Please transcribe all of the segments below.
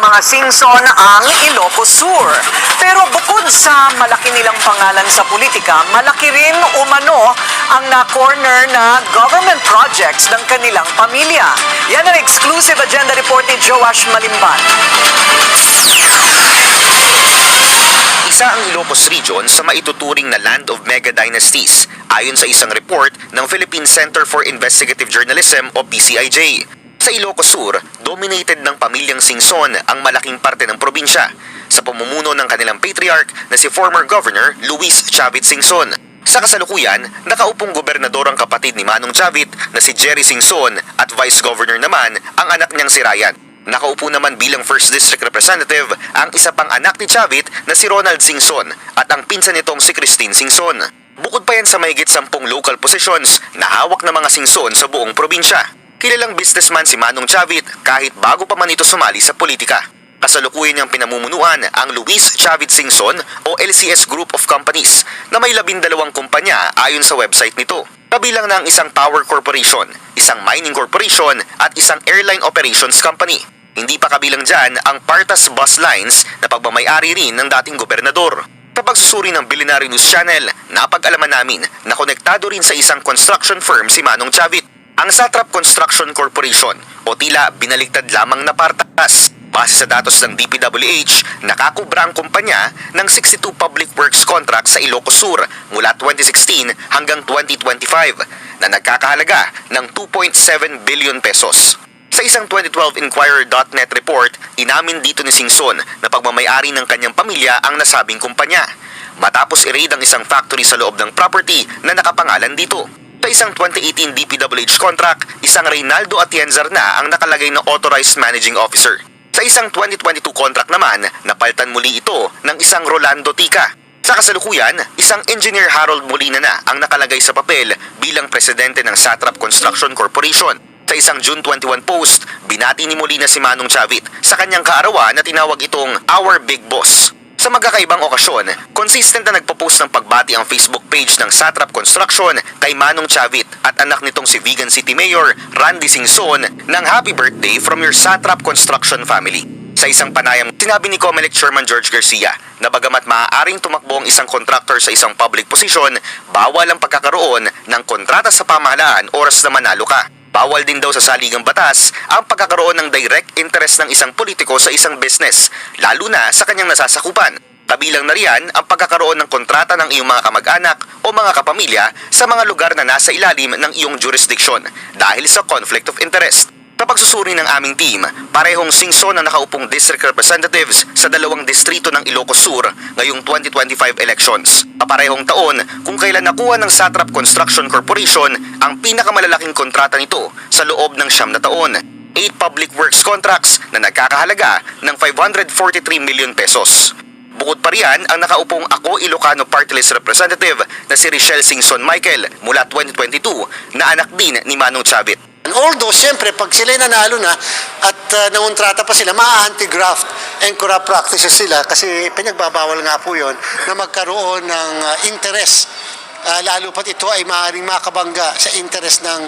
mga singson ang Ilocos Sur. Pero bukod sa malaki nilang pangalan sa politika, malaki rin umano ang na-corner na government projects ng kanilang pamilya. Yan ang exclusive agenda report ni Joash Malimban. Isa ang Ilocos Region sa maituturing na Land of Mega Dynasties ayon sa isang report ng Philippine Center for Investigative Journalism o PCIJ. Sa Ilocos Sur, dominated ng pamilyang Singson ang malaking parte ng probinsya sa pamumuno ng kanilang patriarch na si former Governor Luis Chavit Singson. Sa kasalukuyan, nakaupong gobernador ang kapatid ni Manong Chavit na si Jerry Singson at Vice Governor naman ang anak niyang si Ryan. Nakaupo naman bilang 1st District Representative ang isa pang anak ni Chavit na si Ronald Singson at ang pinsan nitong si Christine Singson. Bukod pa yan sa mahigit 10 local positions na hawak ng mga Singson sa buong probinsya. Kilalang businessman si Manong Chavit kahit bago pa man ito sumali sa politika. Kasalukuyan niyang pinamumunuan ang Luis Chavit Singson o LCS Group of Companies na may 12 kumpanya ayon sa website nito. Kabilang na ang isang power corporation, isang mining corporation at isang airline operations company. Hindi pa kabilang dyan ang Partas Bus Lines na pagmamay-ari rin ng dating gobernador. Sa pagsusuri ng Billionaire News Channel, napag-alaman namin na konektado rin sa isang construction firm si Manong Chavit, ang Satrap Construction Corporation o tila binaligtad lamang na Partas. Base sa datos ng DPWH, nakakubra ang kumpanya ng 62 public works contracts sa Ilocos Sur mula 2016 hanggang 2025 na nagkakahalaga ng 2.7 billion pesos. Sa isang 2012 Inquirer.net report, inamin dito ni Singson na pagmamay-ari ng kanyang pamilya ang nasabing kumpanya matapos i-raid ang isang factory sa loob ng property na nakapangalan dito. Sa isang 2018 DPWH contract, isang Reynaldo Atienzar na ang nakalagay na Authorized Managing Officer. Sa isang 2022 contract naman, napalitan muli ito ng isang Rolando Tica. Sa kasalukuyan, isang Engineer Harold Molina na ang nakalagay sa papel bilang presidente ng Satrap Construction Corporation. Sa isang June 21 post, binati ni Molina si Manong Chavit sa kanyang kaarawan na tinawag itong Our Big Boss. Sa magkakaibang okasyon, consistent na nagpo-post ng pagbati ang Facebook page ng Satrap Construction kay Manong Chavit at anak nitong si Vigan City Mayor Randy Singson ng Happy Birthday from your Satrap Construction family. Sa isang panayam, sinabi ni COMELEC Chairman George Garcia na bagamat maaaring tumakbo ang isang contractor sa isang public position, bawal ang pagkakaroon ng kontrata sa pamahalaan oras na manalo ka. Bawal din daw sa saligang batas ang pagkakaroon ng direct interest ng isang politiko sa isang business, lalo na sa kanyang nasasakupan. Kabilang na riyan ang pagkakaroon ng kontrata ng iyong mga kamag-anak o mga kapamilya sa mga lugar na nasa ilalim ng iyong jurisdiction dahil sa conflict of interest. Sa pagsusuri ng aming team, parehong Singson na nakaupong district representatives sa 2 distrito ng Ilocos Sur ngayong 2025 elections. Kaparehong taon kung kailan nakuha ng Satrap Construction Corporation ang pinakamalalaking kontrata nito sa loob ng 9 na taon. 8 public works contracts na nagkakahalaga ng 543 million pesos. Bukod pa riyan ang nakaupong Ako Ilocano Party List Representative na si Richelle Singson Michael mula 2022 na anak din ni Manong Chavit. Although, siyempre, pag sila'y nanalo na at nangontrata pa sila, ma-anti-graft and corrupt practices sila kasi pinagbabawal nga po yun na magkaroon ng interest. Lalo pat ito ay maaaring makabangga sa interest ng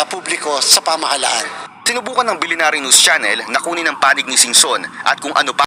publiko sa pamahalaan. Sinubukan ng Billionaire News Channel na kunin ang panig ni Singson at kung ano pa